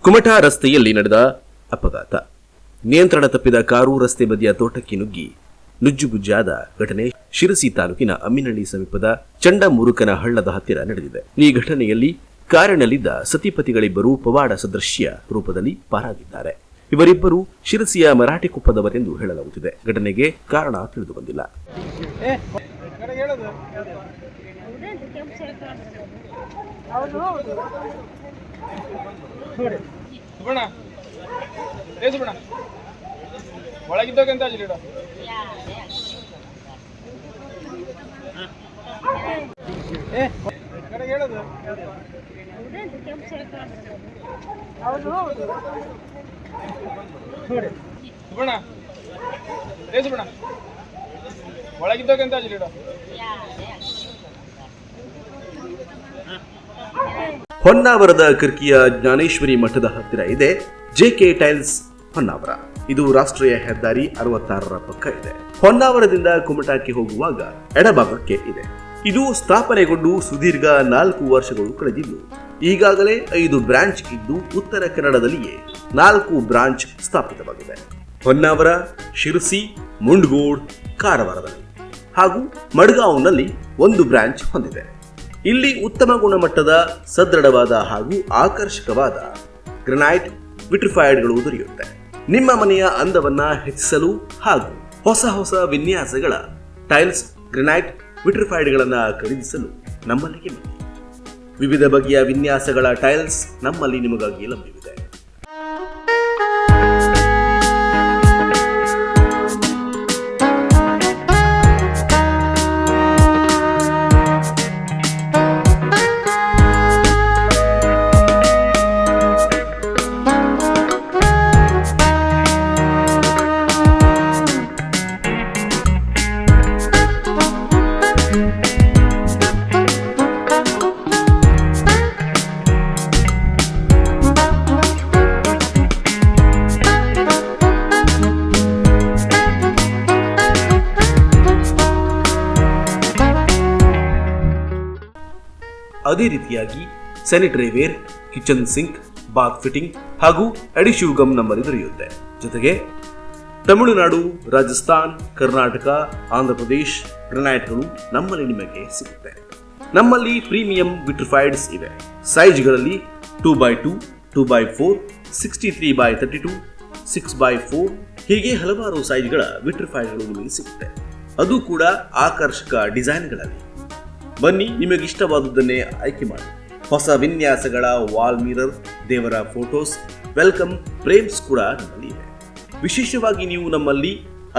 ಕುಮಟಾ ರಸ್ತೆಯಲ್ಲಿ ನಡೆದ ಅಪಘಾತ. ನಿಯಂತ್ರಣ ತಪ್ಪಿದ ಕಾರು ರಸ್ತೆ ಬದಿಯ ತೋಟಕ್ಕೆ ನುಗ್ಗಿ ನುಜ್ಜುಗುಜ್ಜಾದ ಘಟನೆ ಶಿರಸಿ ತಾಲೂಕಿನ ಅಮ್ಮಿನಹಳ್ಳಿ ಸಮೀಪದ ಚಂಡಮುರುಕನ ಹಳ್ಳದ ಹತ್ತಿರ ನಡೆದಿದೆ. ಈ ಘಟನೆಯಲ್ಲಿ ಕಾರಿನಲ್ಲಿದ್ದ ಸತಿಪತಿಗಳಿಬ್ಬರು ಪವಾಡ ಸದೃಶ್ಯ ರೂಪದಲ್ಲಿ ಪಾರಾಗಿದ್ದಾರೆ. ಇವರಿಬ್ಬರು ಶಿರಸಿಯ ಮರಾಠಿಕೊಪ್ಪದವರೆಂದು ಹೇಳಲಾಗುತ್ತಿದೆ. ಘಟನೆಗೆ ಕಾರಣ ತಿಳಿದು ಬಂದಿಲ್ಲ. ಒಳಗಿದ್ದೋಗಂತ ಹೇಳೋದು ಒಳಗಿದ್ದೋಗಂತ ಹೊನ್ನಾವರದ ಕರ್ಕಿಯ ಜ್ಞಾನೇಶ್ವರಿ ಮಠದ ಹತ್ತಿರ ಇದೆ ಜೆಕೆ ಟೈಲ್ಸ್ ಹೊನ್ನಾವರ. ಇದು ರಾಷ್ಟ್ರೀಯ ಹೆದ್ದಾರಿ 66ರ ಪಕ್ಕ ಇದೆ. ಹೊನ್ನಾವರದಿಂದ ಕುಮಟಾಕ್ಕೆ ಹೋಗುವಾಗ ಎಡಭಾಗಕ್ಕೆ ಇದೆ. ಇದು ಸ್ಥಾಪನೆಗೊಂಡು ಸುದೀರ್ಘ 4 ವರ್ಷಗಳು ಕಳೆದಿದ್ದು ಈಗಾಗಲೇ 5 ಬ್ರಾಂಚ್ ಇದ್ದು ಉತ್ತರ ಕನ್ನಡದಲ್ಲಿಯೇ 4 ಬ್ರಾಂಚ್ ಸ್ಥಾಪಿತವಾಗಿದೆ. ಹೊನ್ನಾವರ, ಶಿರಸಿ, ಮುಂಡಗೋಡ್, ಕಾರವಾರದಲ್ಲಿ ಹಾಗೂ ಮಡ್ಗಾಂವ್ನಲ್ಲಿ 1 ಬ್ರಾಂಚ್ ಹೊಂದಿದೆ. ಇಲ್ಲಿ ಉತ್ತಮ ಗುಣಮಟ್ಟದ ಸದೃಢವಾದ ಹಾಗೂ ಆಕರ್ಷಕವಾದ ಗ್ರನೈಟ್ ವಿಟ್ರಿಫೈಡ್ಗಳು ದೊರೆಯುತ್ತೆ. ನಿಮ್ಮ ಮನೆಯ ಅಂದವನ್ನ ಹೆಚ್ಚಿಸಲು ಹಾಗೂ ಹೊಸ ವಿನ್ಯಾಸಗಳ ಟೈಲ್ಸ್, ಗ್ರನೈಟ್ ವಿಟ್ರಿಫೈಡ್ಗಳನ್ನು ಖರೀದಿಸಲು ನಮ್ಮಲ್ಲಿಗೆ ಬನ್ನಿ. ವಿವಿಧ ಬಗೆಯ ವಿನ್ಯಾಸಗಳ ಟೈಲ್ಸ್ ನಮ್ಮಲ್ಲಿ ನಿಮಗಾಗಿ ಲಭ್ಯವಿದೆ. ಅದೇ ರೀತಿಯಾಗಿ sanitary ware, kitchen sink, bath fitting ಹಾಗೂ ಅಡಿಶಿವ್ ಗಮ್ ನಮ್ಮಲ್ಲಿ ದೊರೆಯುತ್ತೆ. ಜೊತೆಗೆ ತಮಿಳುನಾಡು, ರಾಜಸ್ಥಾನ್, ಕರ್ನಾಟಕ, ಆಂಧ್ರಪ್ರದೇಶ್ ಗ್ರನೈಟ್ಗಳು ನಮ್ಮಲ್ಲಿ ನಿಮಗೆ ಸಿಗುತ್ತೆ. ನಮ್ಮಲ್ಲಿ ಪ್ರೀಮಿಯಂ ವಿಟ್ರಿಫೈಡ್ಸ್ ಇವೆ. ಸೈಜ್ಗಳಲ್ಲಿ 2x2, 2x4, 63x32, 6x4 ಹೀಗೆ ಹಲವಾರು ಸೈಜ್ಗಳ ವಿಟ್ರಿಫೈಡ್ಗಳು ನಿಮಗೆ ಸಿಗುತ್ತೆ. ಅದು ಕೂಡ ಆಕರ್ಷಕ ಡಿಸೈನ್ಗಳಲ್ಲಿ. ಬನ್ನಿ, ನಿಮಗಿಷ್ಟವಾದುದನ್ನೇ ಆಯ್ಕೆ ಮಾಡಿ. ಹೊಸ ವಿನ್ಯಾಸಗಳ ವಾಲ್ ಮಿರರ್, ದೇವರ ಫೋಟೋಸ್, ವೆಲ್ಕಮ್ ಫ್ರೇಮ್ಸ್ ಕೂಡ ನಮ್ಮಲ್ಲಿ ಇದೆ. ವಿಶೇಷವಾಗಿ ನೀವು ನಮ್ಮಲ್ಲಿ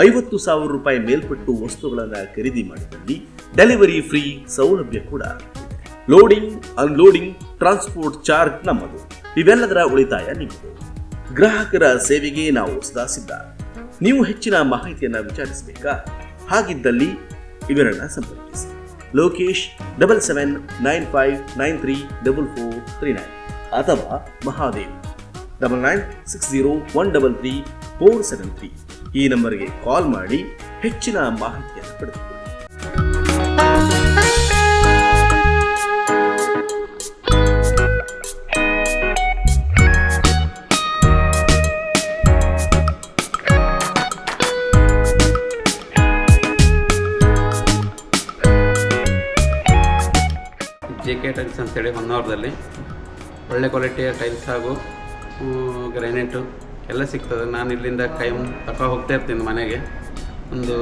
50,000 ರೂಪಾಯಿ ಮೇಲ್ಪಟ್ಟು ವಸ್ತುಗಳನ್ನು ಖರೀದಿ ಮಾಡಿದಲ್ಲಿ ಡೆಲಿವರಿ ಫ್ರೀ ಸೌಲಭ್ಯ ಕೂಡ ಇದೆ. ಲೋಡಿಂಗ್, ಅನ್ಲೋಡಿಂಗ್, ಟ್ರಾನ್ಸ್ಪೋರ್ಟ್ ಚಾರ್ಜ್ ನಮ್ಮದು. ಇವೆಲ್ಲದರ ಉಳಿತಾಯ ನಿಮ್ಮದು. ಗ್ರಾಹಕರ ಸೇವೆಗೆ ನಾವು ಸದಾ ಸಿದ್ಧ. ನೀವು ಹೆಚ್ಚಿನ ಮಾಹಿತಿಯನ್ನು ವಿಚಾರಿಸಬೇಕಾ? ಹಾಗಿದ್ದಲ್ಲಿ ಇವರನ್ನ ಸಂಪರ್ಕಿಸಿ. ಲೋಕೇಶ್ 7795934439 ಅಥವಾ ಮಹಾದೇವ್ 9960133473 ಈ ನಂಬರ್ಗೆ ಕಾಲ್ ಮಾಡಿ ಹೆಚ್ಚಿನ ಮಾಹಿತಿಯನ್ನು ಪಡೆದುಕೊಳ್ಳಿ. ಜೆಕೆ ಟೈಲ್ಸ್ ಅಂತೇಳಿ ಹೊನ್ನಾವರದಲ್ಲಿ ಒಳ್ಳೆ ಕ್ವಾಲಿಟಿಯ ಟೈಲ್ಸ್ ಹಾಗೂ ಗ್ರಾನೈಟು ಎಲ್ಲ ಸಿಗ್ತದೆ. ನಾನು ಇಲ್ಲಿಂದ ಕೈಮ್ ತಗೋ ಹೋಗ್ತಾ ಇರ್ತೀನಿ ಮನೆಗೆ. ಒಂದು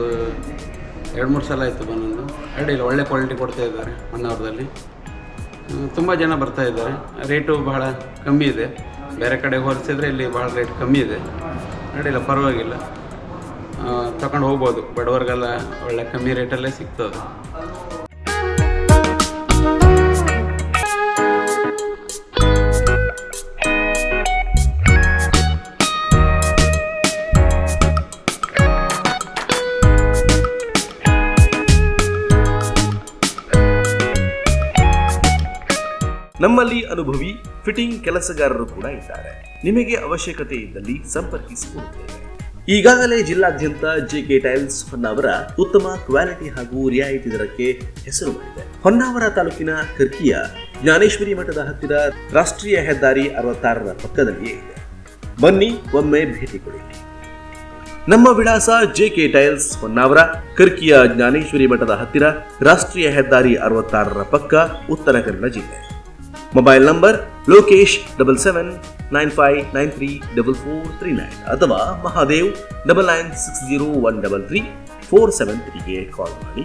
2-3 ಸಲ ಆಯಿತು ಬಂದೊಂದು. ಅಡ್ಡಿಲ್ಲ, ಒಳ್ಳೆ ಕ್ವಾಲಿಟಿ ಕೊಡ್ತಾ ಇದ್ದಾರೆ ಹೊನ್ನಾವರದಲ್ಲಿ. ತುಂಬ ಜನ ಬರ್ತಾ ಇದ್ದಾರೆ. ರೇಟು ಬಹಳ ಕಮ್ಮಿ ಇದೆ. ಬೇರೆ ಕಡೆ ಹೋಲಿಸಿದ್ರೆ ಇಲ್ಲಿ ಭಾಳ ರೇಟ್ ಕಮ್ಮಿ ಇದೆ. ಅಡ್ಡಿಲ್ಲ, ಪರವಾಗಿಲ್ಲ, ತಗೊಂಡು ಹೋಗ್ಬೋದು. ಬಡವರಿಗೆಲ್ಲ ಒಳ್ಳೆ ಕಮ್ಮಿ ರೇಟಲ್ಲೇ ಸಿಗ್ತದೆ. ನಮ್ಮಲ್ಲಿ ಅನುಭವಿ ಫಿಟ್ಟಿಂಗ್ ಕೆಲಸಗಾರರು ಕೂಡ ಇದ್ದಾರೆ. ನಿಮಗೆ ಅವಶ್ಯಕತೆ ಇದ್ದಲ್ಲಿ ಸಂಪರ್ಕಿಸಿಕೊಳ್ಳುತ್ತೇವೆ. ಈಗಾಗಲೇ ಜಿಲ್ಲಾದ್ಯಂತ ಜೆಕೆ ಟೈಲ್ಸ್ ಹೊನ್ನಾವರ ಉತ್ತಮ ಕ್ವಾಲಿಟಿ ಹಾಗೂ ರಿಯಾಯಿತಿ ದರಕ್ಕೆ ಹೆಸರು ಮಾಡಿದೆ. ಹೊನ್ನಾವರ ತಾಲೂಕಿನ ಕರ್ಕಿಯ ಜ್ಞಾನೇಶ್ವರಿ ಮಠದ ಹತ್ತಿರ ರಾಷ್ಟ್ರೀಯ ಹೆದ್ದಾರಿ 66ರ ಪಕ್ಕದಲ್ಲಿಯೇ ಇದೆ. ಬನ್ನಿ ಒಮ್ಮೆ ಭೇಟಿ ಕೊಡಿ. ನಮ್ಮ ವಿಳಾಸ JK ಟೈಲ್ಸ್, ಹೊನ್ನಾವರ, ಕರ್ಕಿಯ ಜ್ಞಾನೇಶ್ವರಿ ಮಠದ ಹತ್ತಿರ ರಾಷ್ಟ್ರೀಯ ಹೆದ್ದಾರಿ 66ರ ಪಕ್ಕ, ಉತ್ತರ ಕನ್ನಡ ಜಿಲ್ಲೆ. ಮೊಬೈಲ್ ನಂಬರ್ ಲೋಕೇಶ್ 7795934439 ಅಥವಾ ಮಹಾದೇವ್ 9960133473ಗೆ ಕಾಲ್ ಮಾಡಿ.